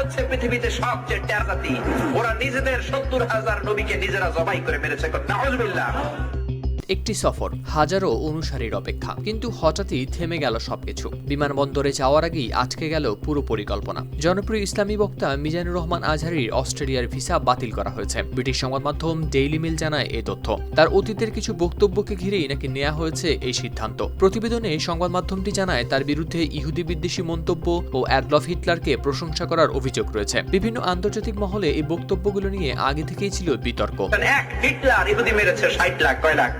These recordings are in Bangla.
হচ্ছে পৃথিবীতে সবচেয়ে টেরা জাতি। ওরা নিজেদের ৭০,০০০ নবীকে নিজেরা জবাই করে মেরেছে। নাউজুবিল্লাহ। একটি সফর, হাজারো অনুসারীর অপেক্ষা, কিন্তু হঠাৎই থেমে গেল সবকিছু। বিমানবন্দরে যাওয়ার আগেই আটকে গেল পুরো পরিকল্পনা। জনপ্রিয় ইসলামী বক্তা মিজানুর রহমান আজহারীর অস্ট্রেলিয়ার ভিসা বাতিল করা হয়েছে। ব্রিটিশ সংবাদ মাধ্যম ডেইলি মেল জানায় এই তথ্য। তার অতীতের কিছু বক্তব্যকে ঘিরেই নাকি নেওয়া হয়েছে এই সিদ্ধান্ত। প্রতিবেদনে সংবাদ মাধ্যমটি জানায় তার বিরুদ্ধে ইহুদি বিদ্বেষী মন্তব্য ও অ্যাডলফ হিটলারকে প্রশংসা করার অভিযোগ রয়েছে। বিভিন্ন আন্তর্জাতিক মহলে এই বক্তব্যগুলো নিয়ে আগে থেকেই ছিল বিতর্ক। হিটলার ইহুদি মেরেছে ৬০ লাখ, কয় লাখ?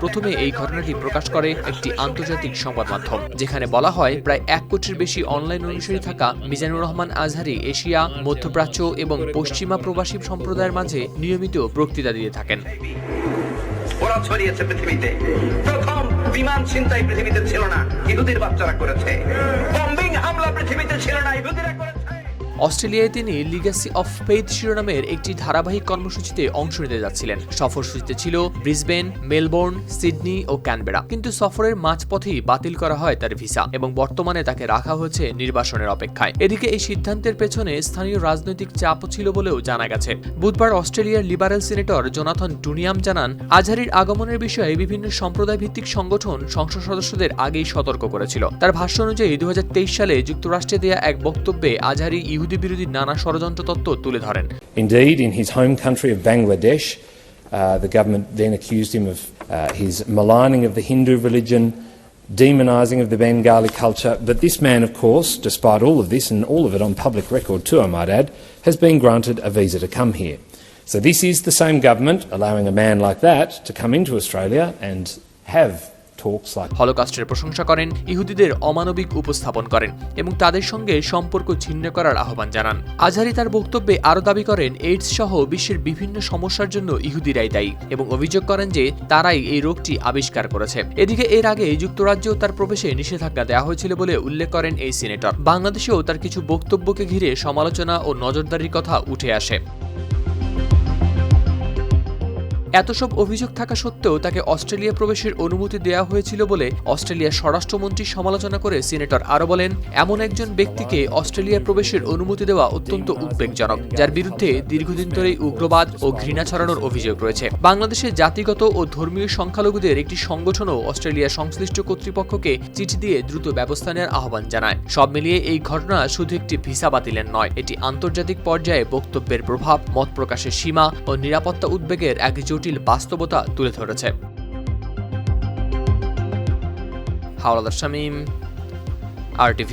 প্রথমে এই ঘটনাটি প্রকাশ করে একটি আন্তর্জাতিক সংবাদ মাধ্যম, যেখানে বলা হয় প্রায় ১ কোটির বেশি অনলাইন অনুসারী থাকা মিজানুর রহমান আজহারী এশিয়া, মধ্যপ্রাচ্য এবং পশ্চিমা প্রবাসী সম্প্রদায়ের মাঝে নিয়মিত বক্তৃতা দিয়ে থাকেন। ওরা ছড়িয়েছে পৃথিবীতে। প্রথম বিমান ছিনতাই পৃথিবীতে ছিল না, ইহুদির বাচ্চারা করেছে। বম্বিং হামলা পৃথিবীতে ছিল না, ইহুদিরা করেছে। অস্ট্রেলিয়ায় তিনি লিগ্যাসি অফ ফেইথ শিরোনামের একটি ধারাবাহিক কর্মসূচিতে অংশ নিতে যাচ্ছিলেন। সফরসূচিতে ছিল ব্রিসবেন, মেলবোর্ন, সিডনি ও ক্যানবেরা, কিন্তু সফরের মাঝপথেই বাতিল করা হয় তার ভিসা এবং বর্তমানে তাকে রাখা হয়েছে নির্বাসনের অপেক্ষায়। এদিকে এই সিদ্ধান্তের পেছনে স্থানীয় রাজনৈতিক চাপও ছিল বলেও জানা গেছে। বুধবার অস্ট্রেলিয়ার লিবারেল সিনেটর জোনাথন ডুনিয়াম জানান, আজহারীর আগমনের বিষয়ে বিভিন্ন সম্প্রদায় ভিত্তিক সংগঠন সংসদ সদস্যদের আগেই সতর্ক করেছিল। তার ভাষ্য অনুযায়ী ২০২৩ সালে যুক্তরাষ্ট্রে দেয়া এক বক্তব্যে আজহারী বিরোধী নানা ষড়যন্ত্র তত্ত্ব তুলে ধরেন। Indeed, in his home country of Bangladesh, the government then accused him of his maligning of the Hindu religion, demonising of the Bengali culture. But this man, of course, despite all of this, and all of it on public record too, I might add, has been granted a visa to come here. So this is the same government allowing a man like that to come into Australia and have হলোকস্টের প্রশংসা করেন, ইহুদিদের অমানবিক উপস্থাপন করেন এবং তাদের সঙ্গে সম্পর্ক ছিন্ন করার আহ্বান জানান। আজহারী তার বক্তব্যে আরও দাবি করেন এইডস সহ বিশ্বের বিভিন্ন সমস্যার জন্য ইহুদিরাই দায়ী এবং অভিযোগ করেন যে তারাই এই রোগটি আবিষ্কার করেছে। এদিকে এর আগে যুক্তরাজ্যেও তার প্রবেশে নিষেধাজ্ঞা দেওয়া হয়েছিল বলে উল্লেখ করেন এই সিনেটর। বাংলাদেশেও তার কিছু বক্তব্যকে ঘিরে সমালোচনা ও নজরদারির কথা উঠে আসে। এত সব অভিযোগ থাকা সত্ত্বেও তাকে অস্ট্রেলিয়া প্রবেশের অনুমতি দেওয়া হয়েছিল বলে অস্ট্রেলিয়ার স্বরাষ্ট্রমন্ত্রীর সমালোচনা করে সিনেটর আরও বলেন, এমন একজন ব্যক্তিকে অস্ট্রেলিয়া প্রবেশের অনুমতি দেওয়া অত্যন্ত উদ্বেগজনক, যার বিরুদ্ধে দীর্ঘদিন ধরেই উগ্রবাদ ও ঘৃণা ছড়ানোর অভিযোগ রয়েছে। বাংলাদেশের জাতিগত ও ধর্মীয় সংখ্যালঘুদের একটি সংগঠনও অস্ট্রেলিয়ার সংশ্লিষ্ট কর্তৃপক্ষকে চিঠি দিয়ে দ্রুত ব্যবস্থা নেওয়ার আহ্বান জানায়। সব মিলিয়ে এই ঘটনা শুধু একটি ভিসা বাতিলের নয়, এটি আন্তর্জাতিক পর্যায়ে বক্তব্যের প্রভাব, মত প্রকাশের সীমা ও নিরাপত্তা উদ্বেগের এক জটিল বাস্তবতা তুলে ধরেছে। হাওলাদার শামীম, RTV।